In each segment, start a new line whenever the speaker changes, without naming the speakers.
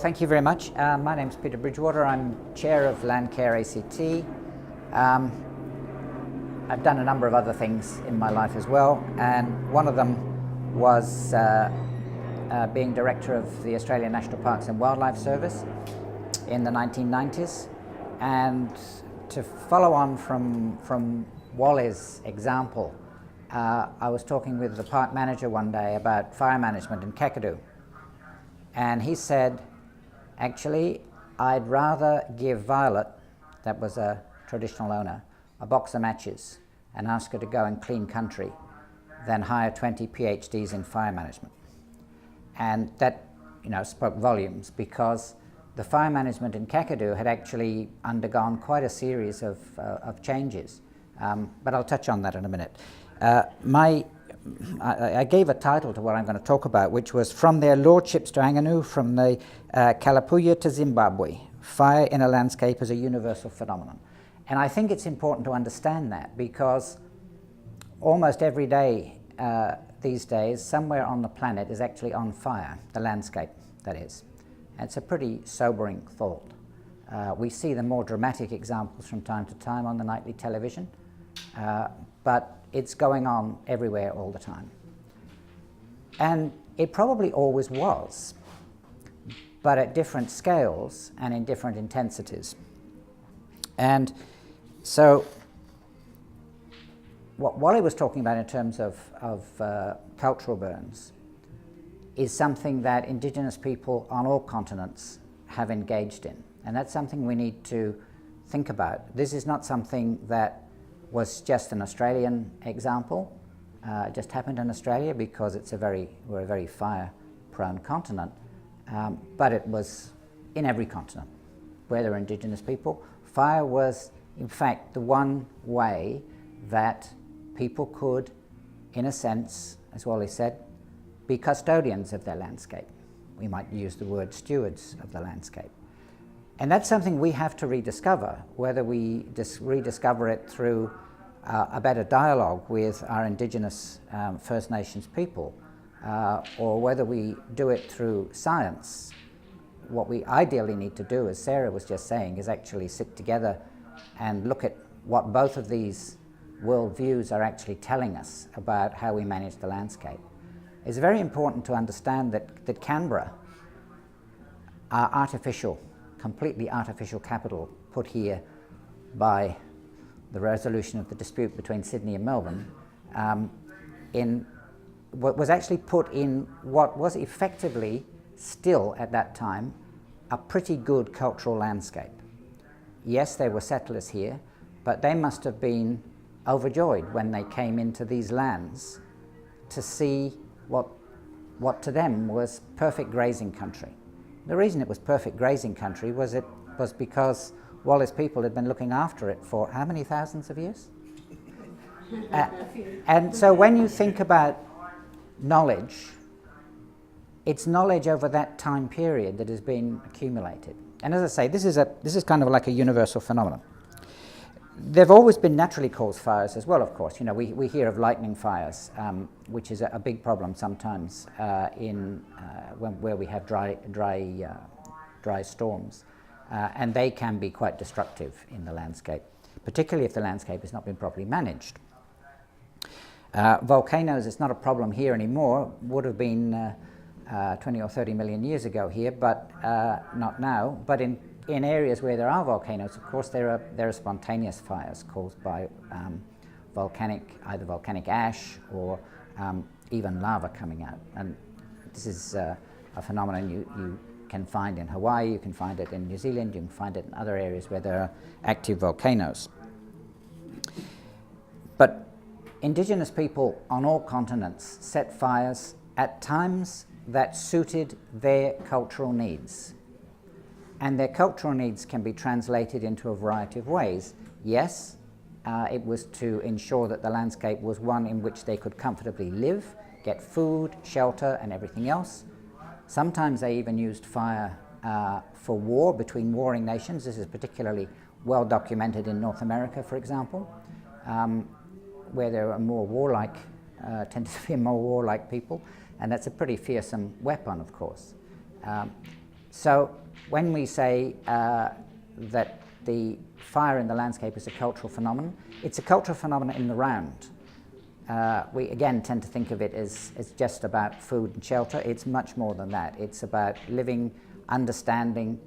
Thank you very much. My name's Peter Bridgewater. I'm chair of Landcare ACT. I've done a number of other things in my life as well, and one of them was being director of the Australian National Parks and Wildlife Service in the 1990s. And to follow on from Wally's example, I was talking with the park manager one day about fire management in Kakadu, and he said, actually, I'd rather give Violet, that was a traditional owner, a box of matches and ask her to go and clean country than hire 20 PhDs in fire management. And that, spoke volumes, because the fire management in Kakadu had actually undergone quite a series of changes. But I'll touch on that in a minute. I gave a title to what I'm going to talk about, which was From Their Lordships to Anganu, from the Kalapuya to Zimbabwe, Fire in a Landscape as a Universal Phenomenon. And I think it's important to understand that, because almost every day these days, somewhere on the planet is actually on fire, the landscape, that is. And it's a pretty sobering thought. We see the more dramatic examples from time to time on the nightly television, but it's going on everywhere all the time. And it probably always was, but at different scales and in different intensities. And so what Wally was talking about in terms of cultural burns is something that Indigenous people on all continents have engaged in. And that's something we need to think about. This is not something that was just an Australian example. It just happened in Australia because we're a very fire-prone continent, but it was in every continent where there are Indigenous people. Fire was, in fact, the one way that people could, in a sense, as Wally said, be custodians of their landscape. We might use the word stewards of the landscape. And that's something we have to rediscover, whether we rediscover it through a better dialogue with our Indigenous First Nations people, or whether we do it through science. What we ideally need to do, as Sarah was just saying, is actually sit together and look at what both of these worldviews are actually telling us about how we manage the landscape. It's very important to understand that Canberra, our completely artificial capital put here by the resolution of the dispute between Sydney and Melbourne, was actually put in what was effectively still at that time a pretty good cultural landscape. Yes, there were settlers here, but they must have been overjoyed when they came into these lands to see what to them was perfect grazing country. The reason it was perfect grazing country was because Wally's people had been looking after it for how many thousands of years? And so when you think about knowledge, it's knowledge over that time period that has been accumulated. And as I say, this is kind of like a universal phenomenon. There have always been naturally caused fires as well, of course. We hear of lightning fires, which is a big problem sometimes where we have dry storms. And they can be quite destructive in the landscape, particularly if the landscape has not been properly managed. Volcanoes, it's not a problem here anymore, would have been 20 or 30 million years ago here, but not now. But in areas where there are volcanoes, of course, there are spontaneous fires caused by either volcanic ash or even lava coming out. And this is a phenomenon you can find in Hawaii, you can find it in New Zealand, you can find it in other areas where there are active volcanoes. But Indigenous people on all continents set fires at times that suited their cultural needs. And their cultural needs can be translated into a variety of ways. Yes, it was to ensure that the landscape was one in which they could comfortably live, get food, shelter, and everything else. Sometimes they even used fire for war between warring nations. This is particularly well documented in North America, for example, where there are more warlike, tend to be more warlike people, and that's a pretty fearsome weapon, of course. So when we say that the fire in the landscape is a cultural phenomenon, it's a cultural phenomenon in the round. We again tend to think of it as just about food and shelter. It's much more than that. It's about living, understanding,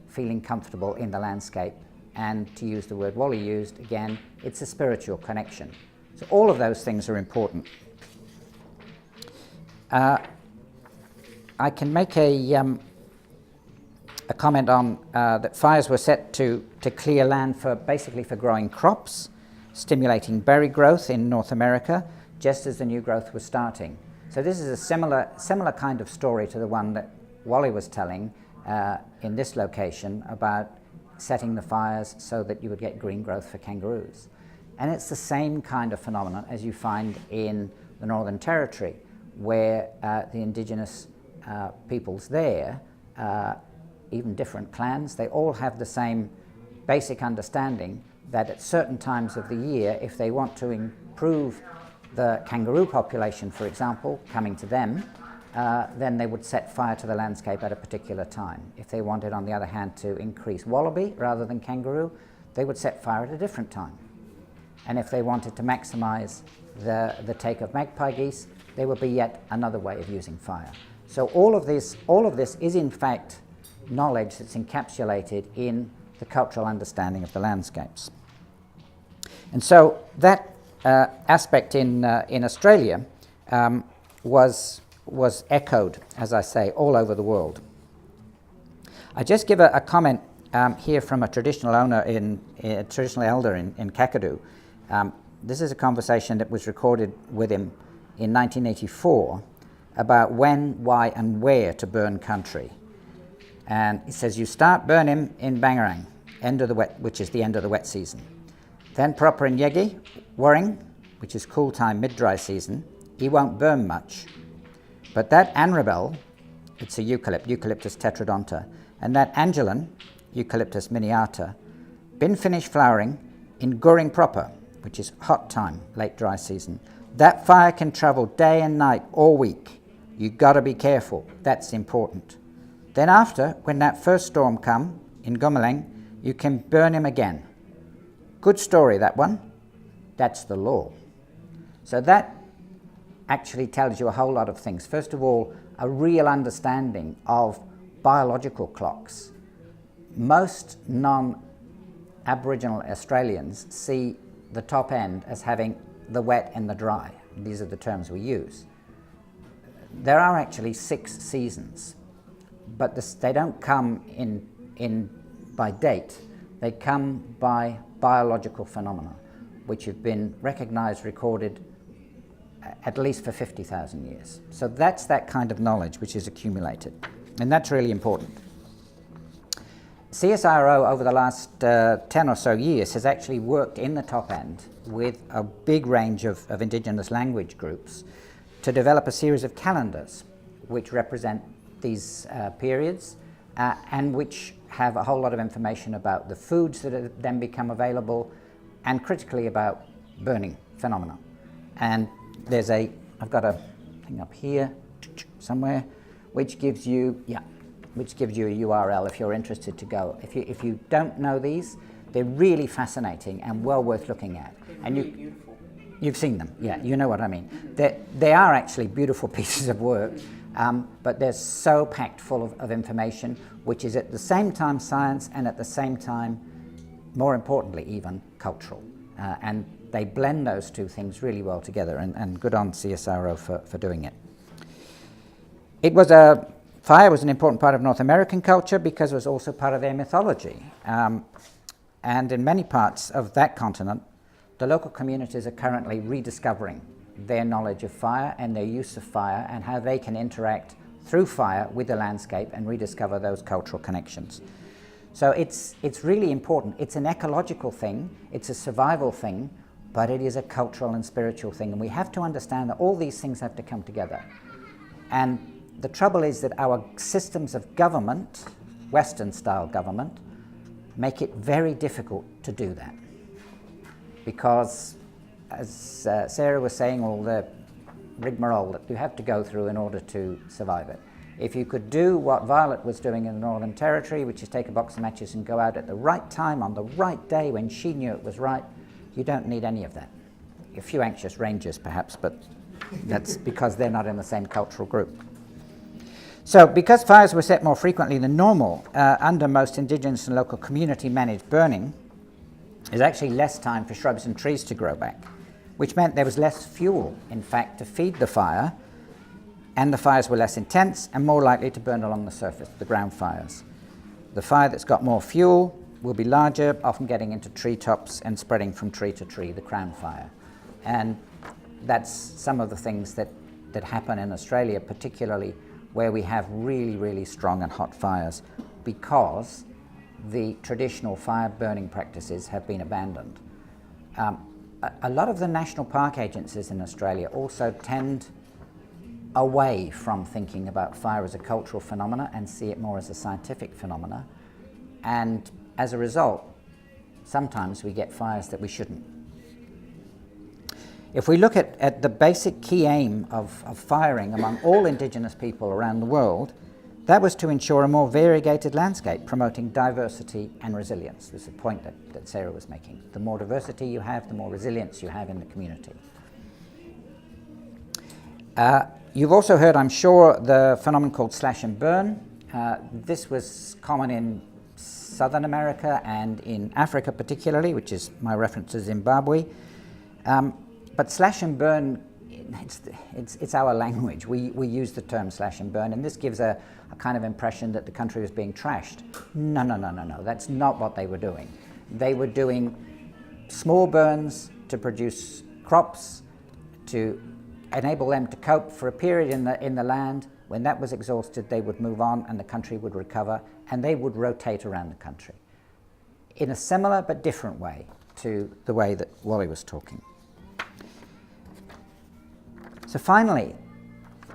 feeling comfortable in the landscape. And to use the word Wally used, again, it's a spiritual connection. So all of those things are important. I can make a comment on that fires were set to clear land basically for growing crops, stimulating berry growth in North America, just as the new growth was starting. So this is a similar kind of story to the one that Wally was telling in this location about setting the fires so that you would get green growth for kangaroos. And it's the same kind of phenomenon as you find in the Northern Territory, where the indigenous peoples there, even different clans, they all have the same basic understanding that at certain times of the year, if they want to improve the kangaroo population, for example, coming to them, then they would set fire to the landscape at a particular time. If they wanted, on the other hand, to increase wallaby rather than kangaroo, they would set fire at a different time. And if they wanted to maximize the take of magpie geese, there would be yet another way of using fire. So all of this is in fact knowledge that's encapsulated in the cultural understanding of the landscapes. And so that aspect in Australia was echoed, as I say, all over the world. I just give a comment here from a traditional elder in Kakadu. This is a conversation that was recorded with him in 1984 about when, why, and where to burn country. And he says you start burning in Bangarang, which is the end of the wet season. Then proper in Yegi, Warring, which is cool time, mid-dry season, he won't burn much. But that Anrabel, it's a Eucalyptus tetradonta, and that Angelan, Eucalyptus miniata, been finished flowering in Goring proper, which is hot time, late dry season. That fire can travel day and night all week. You gotta be careful, that's important. Then after, when that first storm come in Gomeleng, you can burn him again. Good story, that one. That's the law. So that actually tells you a whole lot of things. First of all, a real understanding of biological clocks. Most non-Aboriginal Australians see the top end as having the wet and the dry. These are the terms we use. There are actually 6 seasons, but they don't come in by date. They come by biological phenomena, which have been recognized, recorded at least for 50,000 years. So that's that kind of knowledge which is accumulated, and that's really important. CSIRO over the last 10 or so years has actually worked in the top end with a big range of indigenous language groups to develop a series of calendars which represent these periods and which have a whole lot of information about the foods that then become available, and critically about burning phenomena. And I've got a thing up here somewhere which gives you a URL if you're interested to go. If you don't know these, they're really fascinating and well worth looking at. And you've seen them, yeah, you know what I mean. They are actually beautiful pieces of work, but they're so packed full of information, which is at the same time science and at the same time, more importantly even, cultural. And they blend those two things really well together, and good on CSIRO for doing it. Fire was an important part of North American culture because it was also part of their mythology. And in many parts of that continent, the local communities are currently rediscovering their knowledge of fire and their use of fire and how they can interact through fire with the landscape and rediscover those cultural connections. So it's really important. It's an ecological thing, it's a survival thing, but it is a cultural and spiritual thing. And we have to understand that all these things have to come together. And the trouble is that our systems of government, Western-style government, make it very difficult to do that. Because, as Sarah was saying, all the rigmarole that you have to go through in order to survive it. If you could do what Violet was doing in the Northern Territory, which is take a box of matches and go out at the right time on the right day when she knew it was right, you don't need any of that. A few anxious rangers perhaps, but that's because they're not in the same cultural group. So because fires were set more frequently than normal, under most indigenous and local community managed burning, there's actually less time for shrubs and trees to grow back, which meant there was less fuel, in fact, to feed the fire, and the fires were less intense and more likely to burn along the surface, the ground fires. The fire that's got more fuel will be larger, often getting into treetops and spreading from tree to tree, the crown fire. And that's some of the things that happen in Australia, particularly where we have really, really strong and hot fires, because the traditional fire burning practices have been abandoned. A lot of the national park agencies in Australia also tend away from thinking about fire as a cultural phenomena and see it more as a scientific phenomena. And as a result, sometimes we get fires that we shouldn't. If we look at the basic key aim of firing among all Indigenous people around the world, that was to ensure a more variegated landscape, promoting diversity and resilience. This is a point that Sarah was making. The more diversity you have, the more resilience you have in the community. You've also heard, I'm sure, the phenomenon called slash and burn. This was common in Southern America and in Africa particularly, which is my reference to Zimbabwe. But slash and burn, it's our language. We use the term slash and burn, and this gives a kind of impression that the country was being trashed. No. That's not what they were doing. They were doing small burns to produce crops, to enable them to cope for a period in the land. When that was exhausted, they would move on and the country would recover, and they would rotate around the country in a similar but different way to the way that Wally was talking. So finally,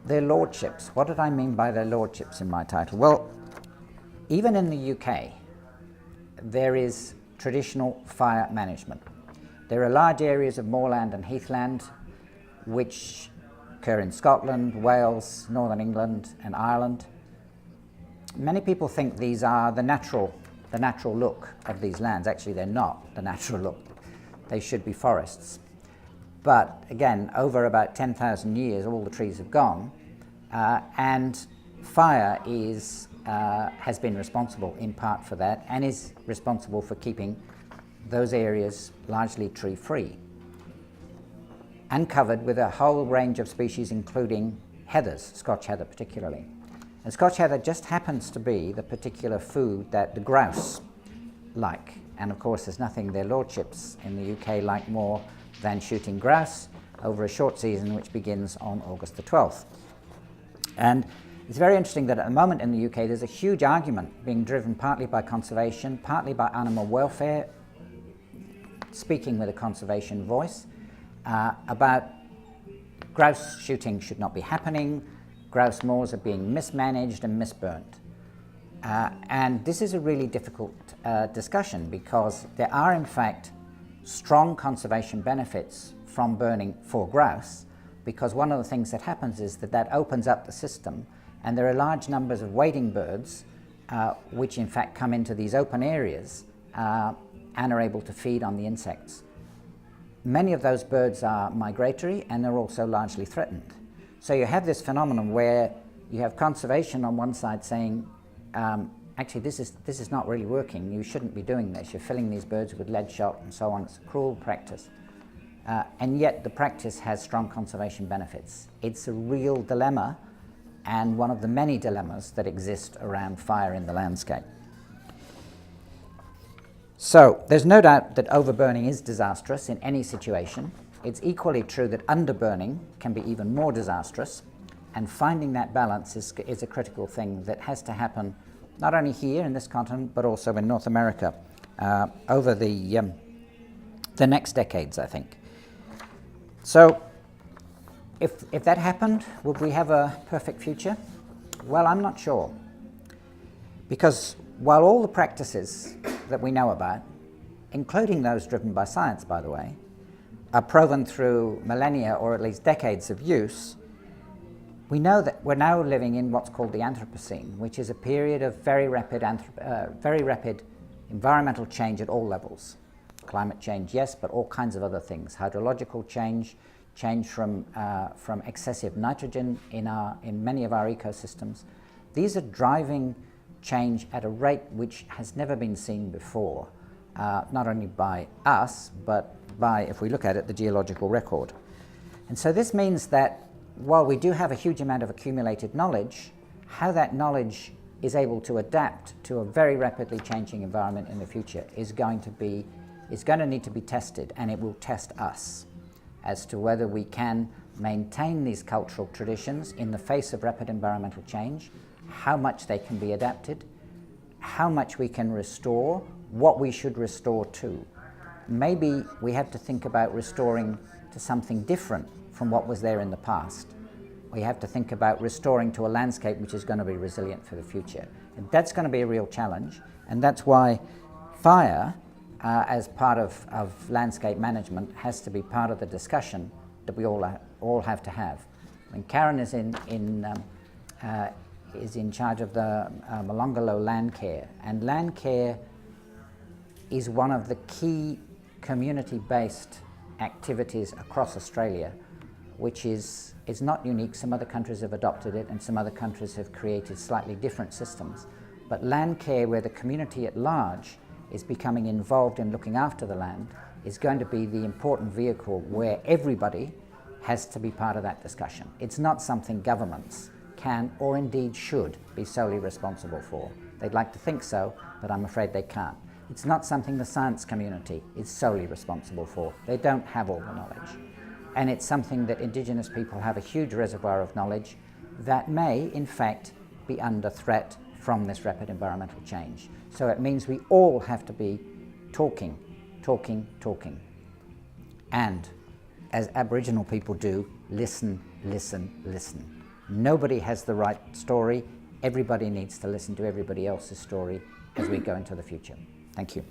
their lordships. What did I mean by their lordships in my title? Well, even in the UK, there is traditional fire management. There are large areas of moorland and heathland which occur in Scotland, Wales, Northern England and Ireland. Many people think these are the natural look of these lands. Actually, they're not the natural look. They should be forests. But again, over about 10,000 years, all the trees have gone, and fire has been responsible in part for that, and is responsible for keeping those areas largely tree-free, and covered with a whole range of species, including heathers, Scotch heather particularly. And Scotch heather just happens to be the particular food that the grouse like. And of course, there's nothing their lordships in the UK like more than shooting grouse over a short season which begins on August the 12th. And it's very interesting that at the moment in the UK there's a huge argument being driven partly by conservation, partly by animal welfare, speaking with a conservation voice, about grouse shooting should not be happening, grouse moors are being mismanaged and misburnt. And this is a really difficult discussion, because there are in fact strong conservation benefits from burning for grouse, because one of the things that happens is that opens up the system, and there are large numbers of wading birds which in fact come into these open areas and are able to feed on the insects. Many of those birds are migratory, and they're also largely threatened. So you have this phenomenon where you have conservation on one side saying, actually this is not really working, you shouldn't be doing this, you're filling these birds with lead shot and so on, it's a cruel practice. And yet the practice has strong conservation benefits. It's a real dilemma, and one of the many dilemmas that exist around fire in the landscape. So there's no doubt that overburning is disastrous in any situation. It's equally true that underburning can be even more disastrous, and finding that balance is a critical thing that has to happen not only here in this continent but also in North America over the next decades, I think. So if that happened, would we have a perfect future? Well, I'm not sure, because while all the practices that we know about, including those driven by science, by the way, are proven through millennia or at least decades of use, We know that we're now living in what's called the Anthropocene, which is a period of very rapid environmental change at all levels. Climate change, yes, but all kinds of other things. Hydrological change, change from excessive nitrogen in many of our ecosystems. These are driving change at a rate which has never been seen before, not only by us, but by, if we look at it, the geological record. And so this means that while we do have a huge amount of accumulated knowledge, how that knowledge is able to adapt to a very rapidly changing environment in the future is going to need to be tested, and it will test us as to whether we can maintain these cultural traditions in the face of rapid environmental change, how much they can be adapted, how much we can restore, what we should restore to. Maybe we have to think about restoring to something different from what was there in the past. We have to think about restoring to a landscape which is going to be resilient for the future. And that's going to be a real challenge, and that's why fire, as part of landscape management, has to be part of the discussion that we all have to have. When Karen is in charge of the Molonglo land care, and land care is one of the key community-based activities across Australia, which is not unique. Some other countries have adopted it and some other countries have created slightly different systems. But land care, where the community at large is becoming involved in looking after the land, is going to be the important vehicle where everybody has to be part of that discussion. It's not something governments can or indeed should be solely responsible for. They'd like to think so, but I'm afraid they can't. It's not something the science community is solely responsible for. They don't have all the knowledge. And it's something that Indigenous people have a huge reservoir of knowledge that may, in fact, be under threat from this rapid environmental change. So it means we all have to be talking. And, as Aboriginal people do, listen. Nobody has the right story. Everybody needs to listen to everybody else's story as we go into the future. Thank you.